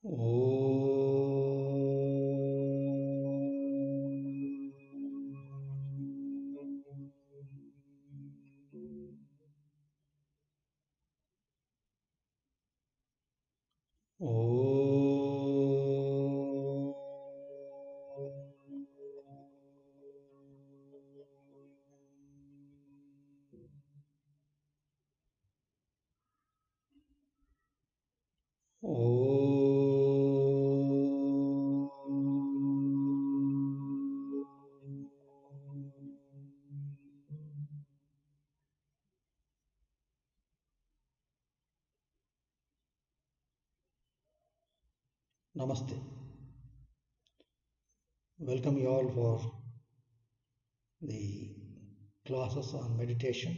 Oh, Namaste. Welcome you all for the classes on meditation.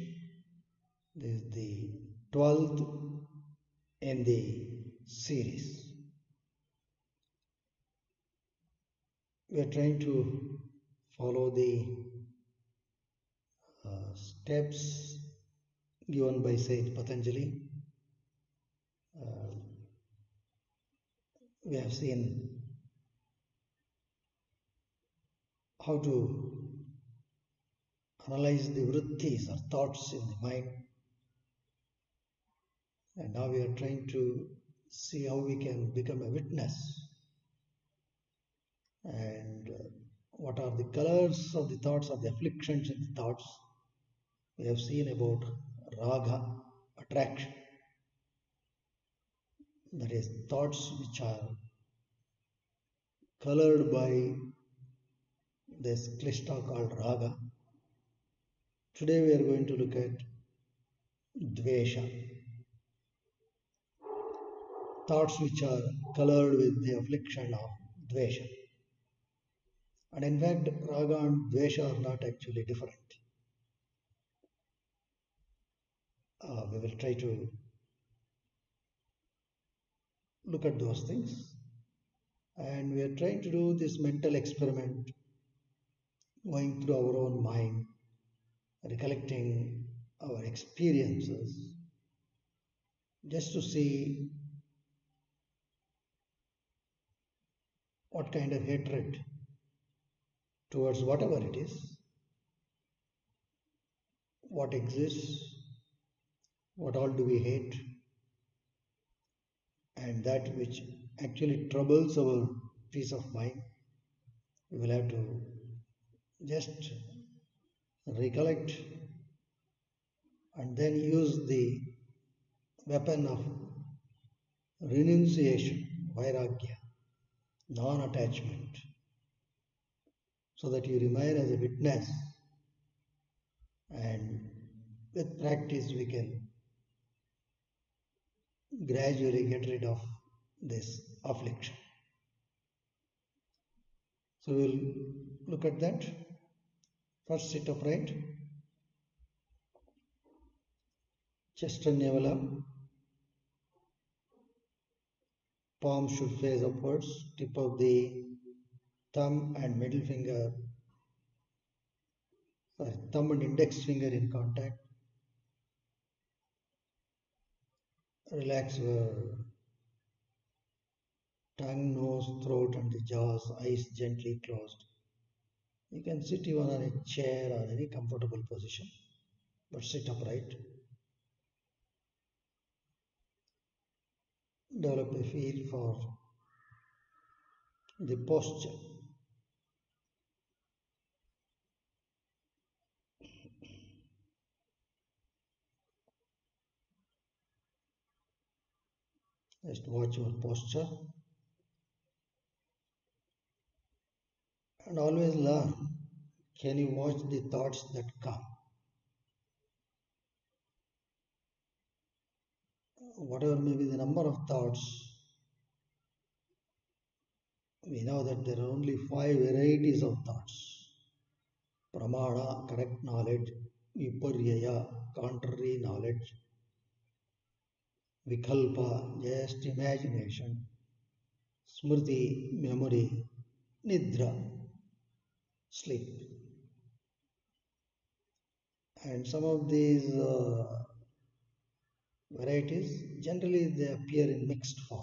This is the 12th in the series. We are trying to follow the steps given by Sage Patanjali. We have seen how to analyze the vrittis or thoughts in the mind, and now we are trying to see how we can become a witness and what are the colors of the thoughts or the afflictions in the thoughts. We have seen about raga, attraction, that is thoughts which are colored by this klishta called raga. Today we are going to look at Dwesha, thoughts which are colored with the affliction of Dwesha. And in fact, raga and Dwesha are not actually different. We will try to look at those things. And we are trying to do this mental experiment, going through our own mind, recollecting our experiences, just to see what kind of hatred towards whatever it is, what exists, what all do we hate, and that which actually troubles our peace of mind. We will have to just recollect and then use the weapon of renunciation, vairagya, non-attachment, so that you remain as a witness, and with practice we can gradually get rid of this affliction. So we'll look at that. First, sit upright, chest and navel up, palm should face upwards, tip of the thumb and middle finger, thumb and index finger in contact. Relax your tongue, nose, throat and the jaws, eyes gently closed. You can sit even on a chair or any comfortable position, but sit upright. Develop a feel for the posture. Just watch your posture and always learn. Can you watch the thoughts that come? Whatever may be the number of thoughts, we know that there are only 5 varieties of thoughts. Pramana, correct knowledge; viparyaya, contrary knowledge; vikalpa, just imagination; smriti, memory; nidra, sleep. And some of these varieties, generally they appear in mixed form.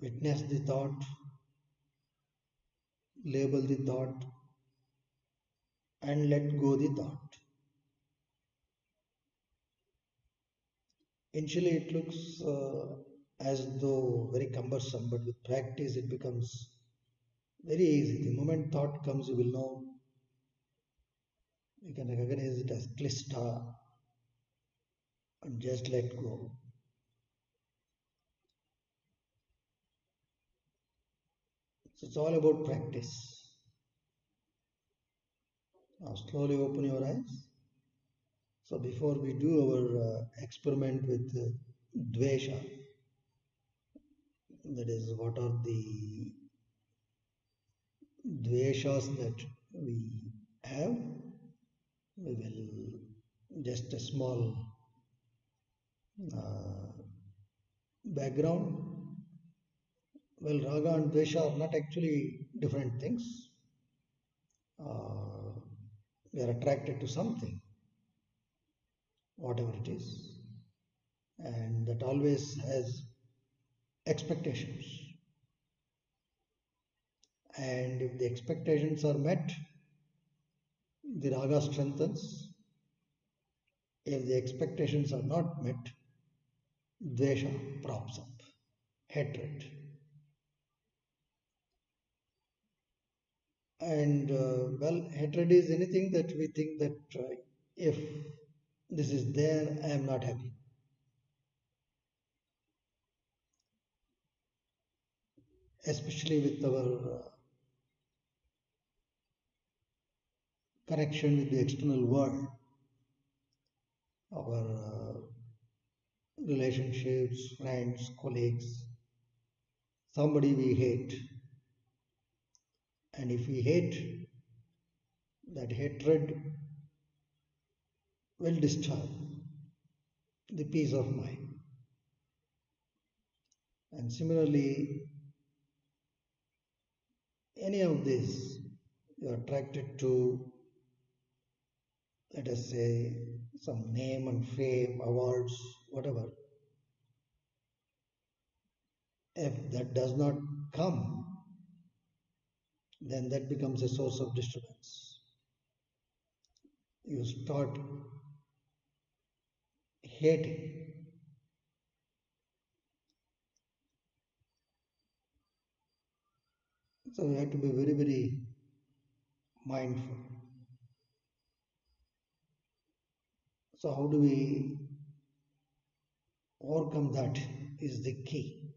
witness the thought, label the thought, and let go the thought. Initially, it looks as though very cumbersome, but with practice, it becomes very easy. The moment thought comes, you will know, you can recognize it as klista and just let go. So it's all about practice. Now slowly open your eyes. So before we do our experiment with Dwesha, that is, what are the Dweshas that we have, we will just a small uh, background. Well, Raga and Dvesha are not actually different things. Uh, we are attracted to something, whatever it is, and that always has expectations. And if the expectations are met, the raga strengthens. If the expectations are not met, dvesha props up, hatred. And well, hatred is anything that we think that if this is there, I am not happy. Especially with our connection with the external world, our relationships, friends, colleagues, somebody we hate. And if we hate, that hatred will disturb the peace of mind. And similarly, any of this, you are attracted to, let us say, some name and fame, awards, whatever. If that does not come, then that becomes a source of disturbance. You start hating. So we have to be very, very mindful. So how do we overcome that is the key.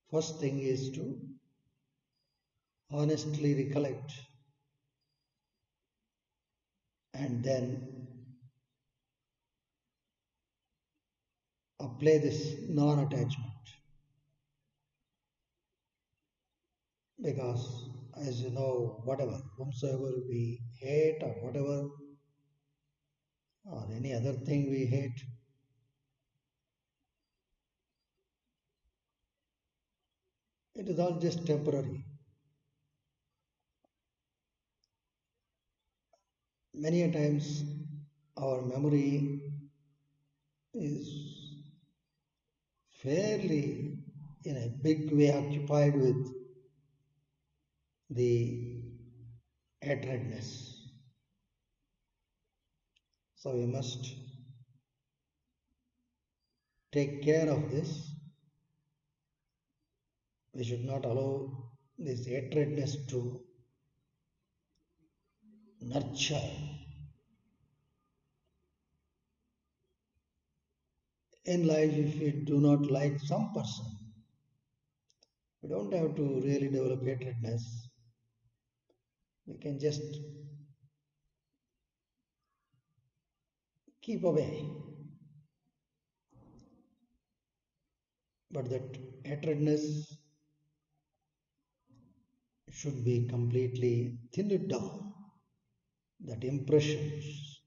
First thing is to honestly recollect and then apply this non-attachment. Because as you know, whatever, whomsoever we hate or whatever, or any other thing we hate, it is all just temporary. Many a times our memory is fairly in a big way occupied with the hatredness. So we must take care of this. We should not allow this hatredness to nurture. In life, if we do not like some person, we don't have to really develop hatredness. We can just keep away. But that hatredness should be completely thinned down. That impressions,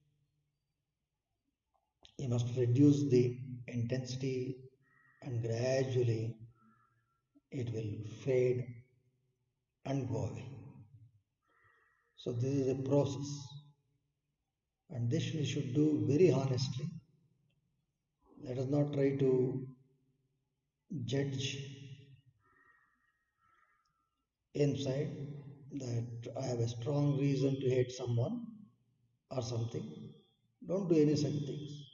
you must reduce the intensity and gradually it will fade and go away. So this is a process, and this we should do very honestly. Let us not try to judge inside that I have a strong reason to hate someone or something. Don't do any such things.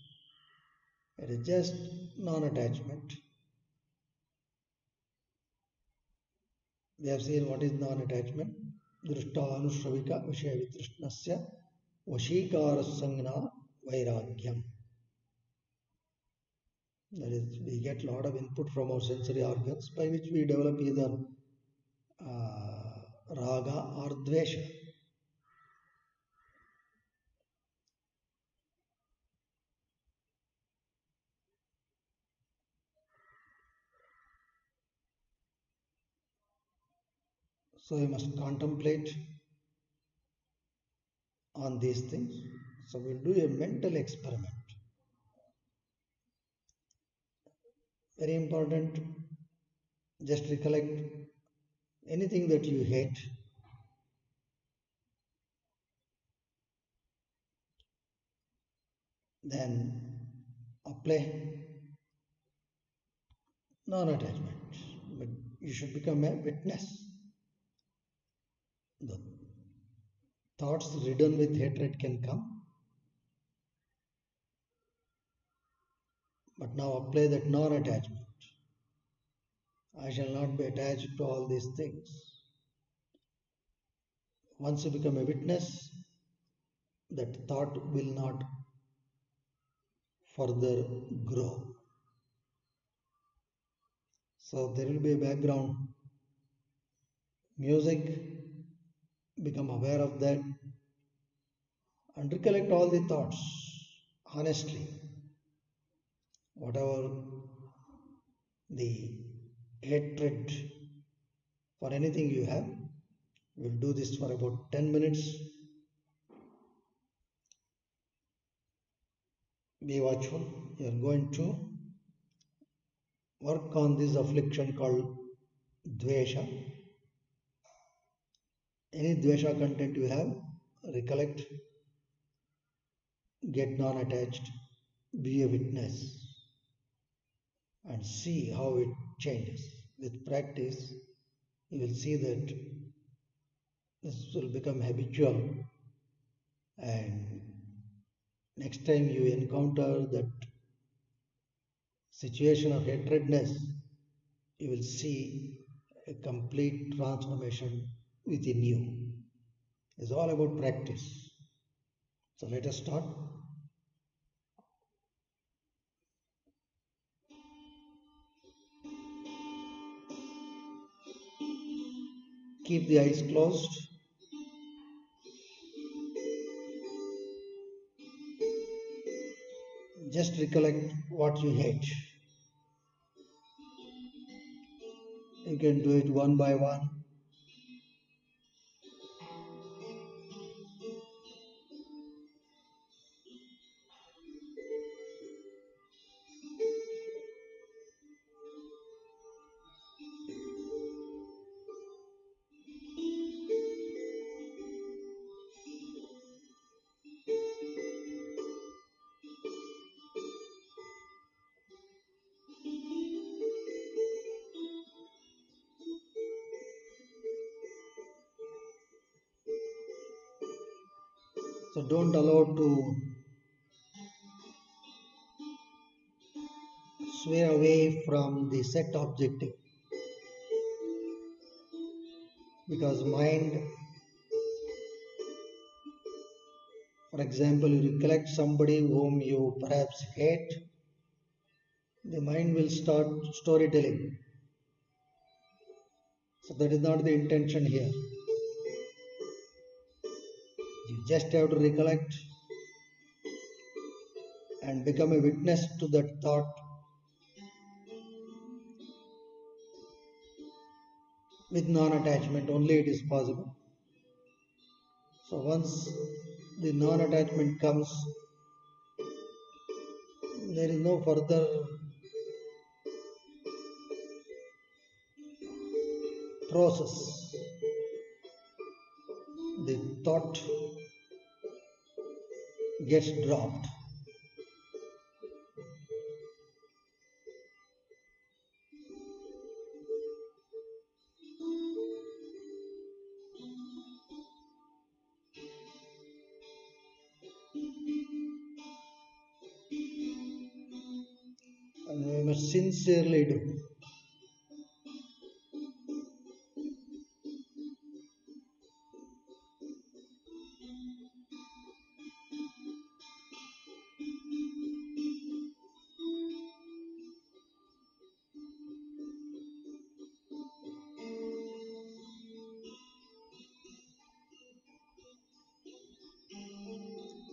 It is just non-attachment. We have seen what is non-attachment. Drishtanushravika Vishaya Vashikara Vairagyam. That is, we get a lot of input from our sensory organs by which we develop either raga or dvesha. So we must contemplate on these things. So we'll do a mental experiment. Very important, just recollect anything that you hate. Then apply non-attachment. But you should become a witness. The thoughts ridden with hatred can come. But now apply that non-attachment. I shall not be attached to all these things. Once you become a witness, that thought will not further grow. So there will be a background music, become aware of that and recollect all the thoughts honestly. Whatever the hatred for anything you have, we'll do this for about 10 minutes. Be watchful. You are going to work on this affliction called Dwesha. Any Dwesha content you have, recollect, get non-attached, be a witness and see how it changes. With practice, you will see that this will become habitual, and next time you encounter that situation of hatredness, you will see a complete transformation within you. It's all about practice. So let us start. Keep the eyes closed. Just recollect what you hate. You can do it one by one. So don't allow to sway away from the set objective, because mind, for example, you recollect somebody whom you perhaps hate, the mind will start storytelling. So that is not the intention here. You just have to recollect and become a witness to that thought with non-attachment. Only it is possible. So once the non-attachment comes, there is no further process. The thought gets dropped. sincerely do.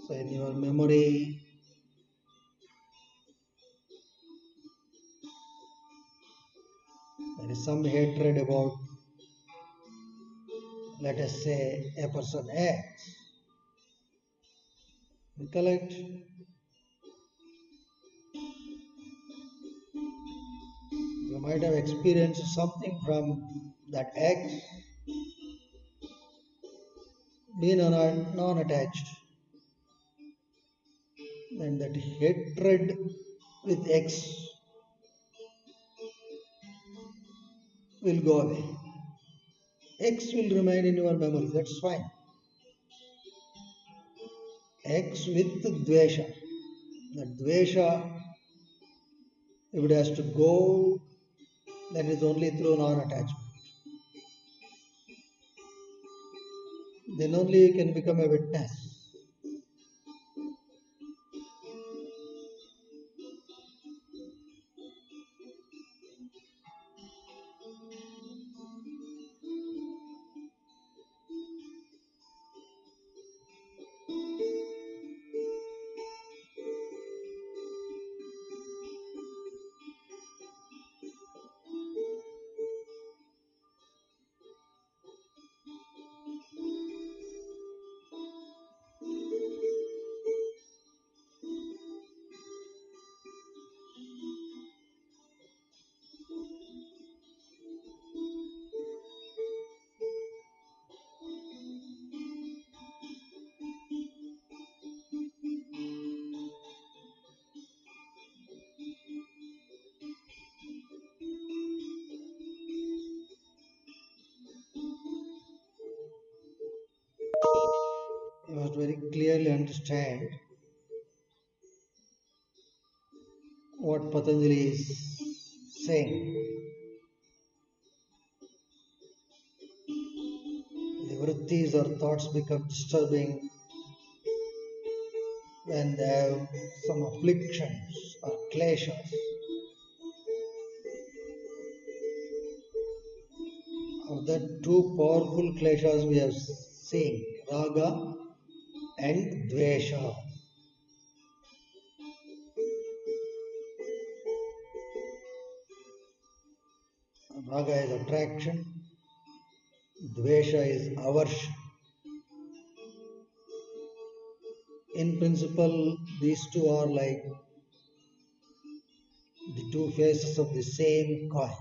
So in your memory, there is some hatred about, let us say, a person X. Recollect, you might have experienced something from that X, being non-attached, and that hatred with X will go away. X will remain in your memory, that's fine. X with Dwesha. The Dwesha, if it has to go, then it's only through non-attachment. Then only you can become a witness. You must very clearly understand what Patanjali is saying. The vrittis or thoughts become disturbing when they have some afflictions or kleshas. Of the two powerful kleshas we have seen, raga and dvesha. Raga is attraction, dvesha is aversion. In principle, these two are like the two faces of the same coin.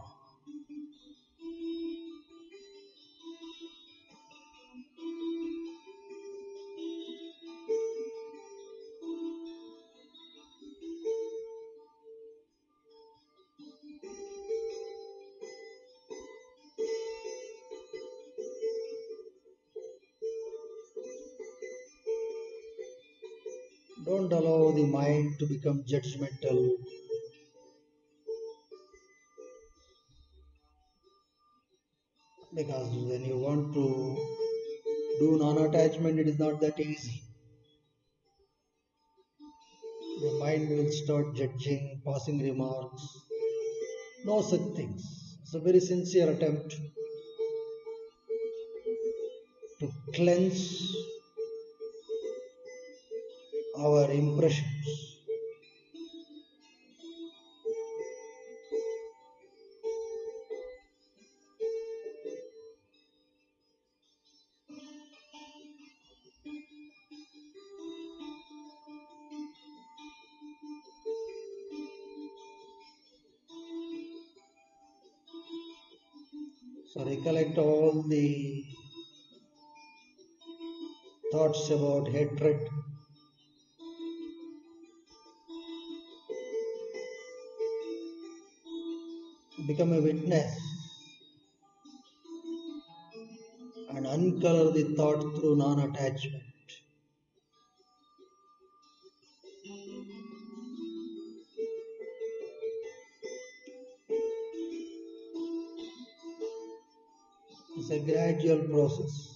Don't allow the mind to become judgmental. Because when you want to do non-attachment, it is not that easy. The mind will start judging, passing remarks. No such things. It's a very sincere attempt to cleanse our impressions. So recollect all the thoughts about hatred. Become a witness and uncolor the thought through non-attachment. It's a gradual process.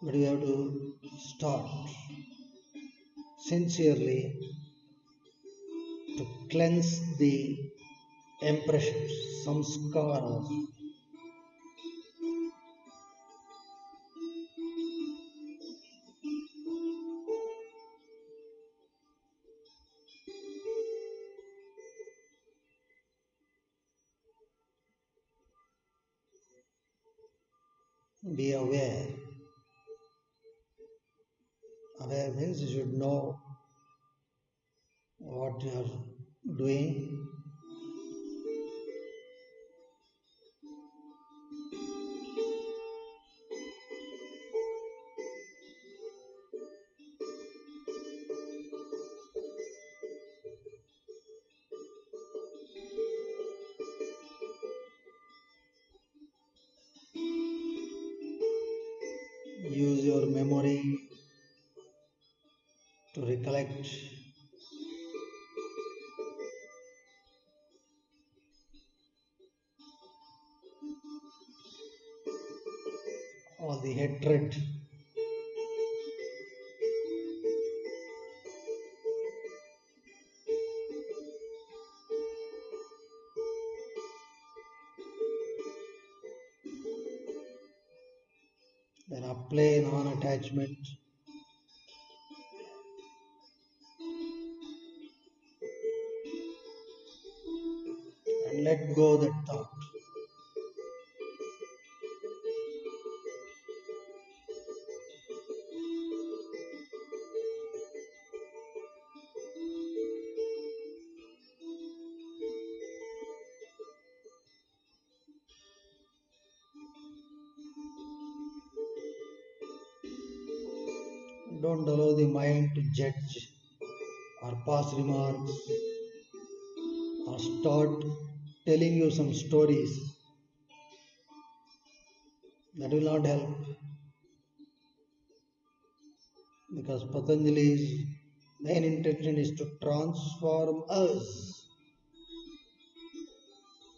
But we have to start sincerely to cleanse the impressions, samskaras. Be aware. Aware means you should know what you are doing. Use your memory to recollect all the hatred, then apply non-attachment, and let go that thought. Don't allow the mind to judge or pass remarks or start telling you some stories. That will not help, because Patanjali's main intention is to transform us,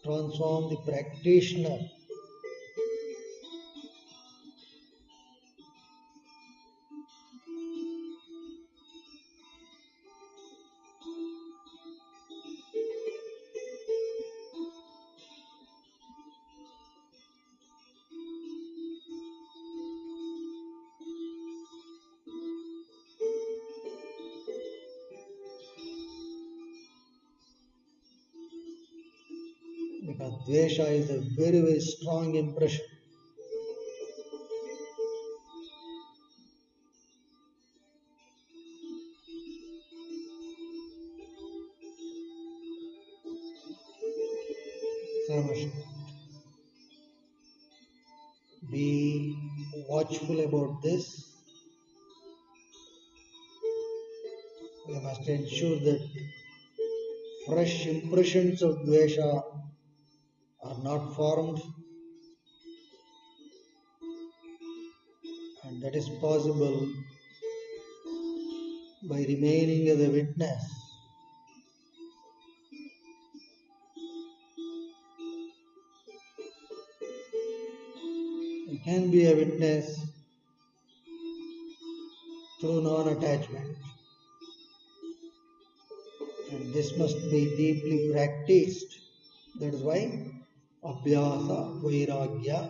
transform the practitioner. Because Dwesha is a very, very strong impression. So much. Be watchful about this. We must ensure that fresh impressions of Dwesha are not formed, and that is possible by remaining as a witness. You can be a witness through non-attachment, and this must be deeply practiced. That is why Abhyasa, Vairagya,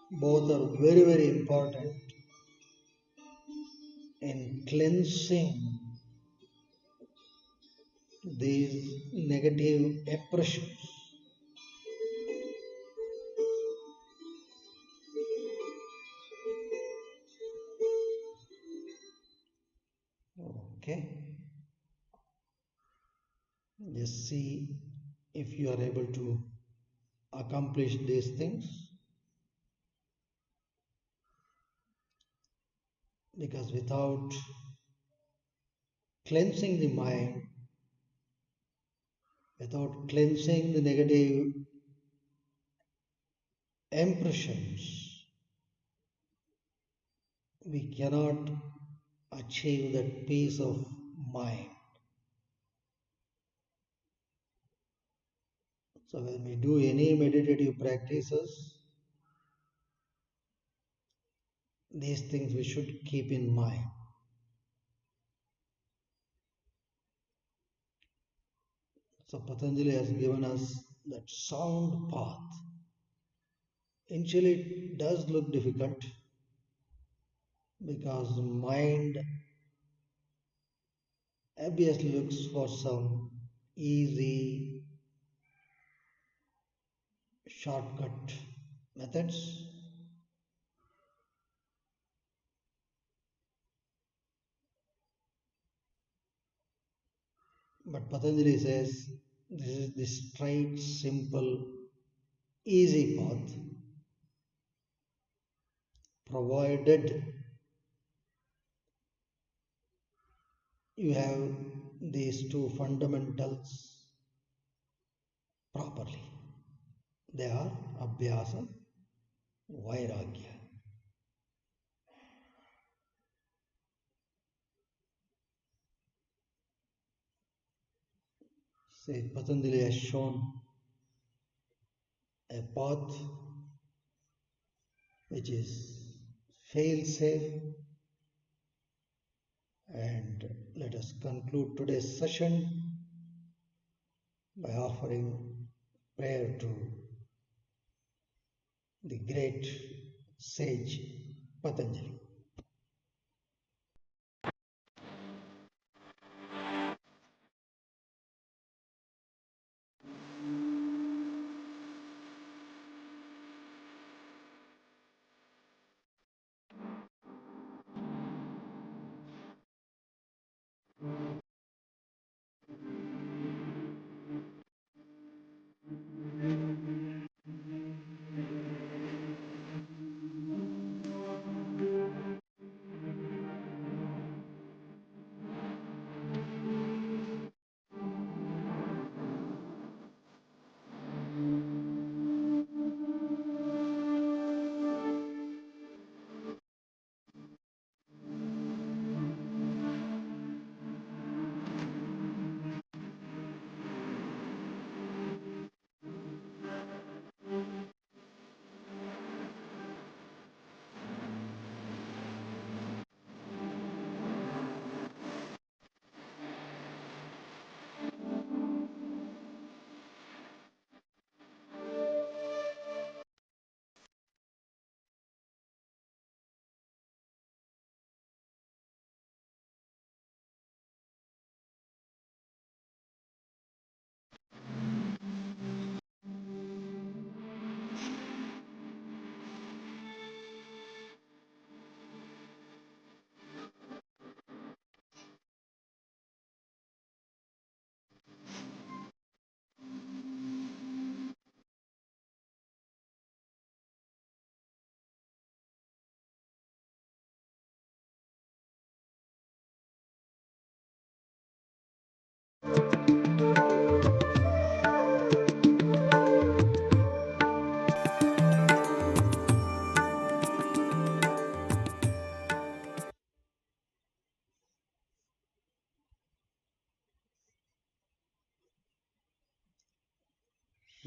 both are very, very important in cleansing these negative impressions. Okay. Just see if you are able to accomplish these things, because without cleansing the mind, without cleansing the negative impressions, we cannot achieve that peace of mind. So when we do any meditative practices, these things we should keep in mind. So Patanjali has given us that sound path. Initially, it does look difficult because mind obviously looks for some easy shortcut methods. But Patanjali says this is the straight, simple, easy path, provided you have these two fundamentals properly. They are Abhyasa, Vairagya. Says Patanjali has shown a path which is fail safe. And let us conclude today's session by offering prayer to the great sage Patanjali.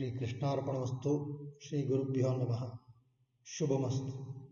Shri Krishnarpanamastu, Shri Gurubhyo Namaha, Shubhamastu.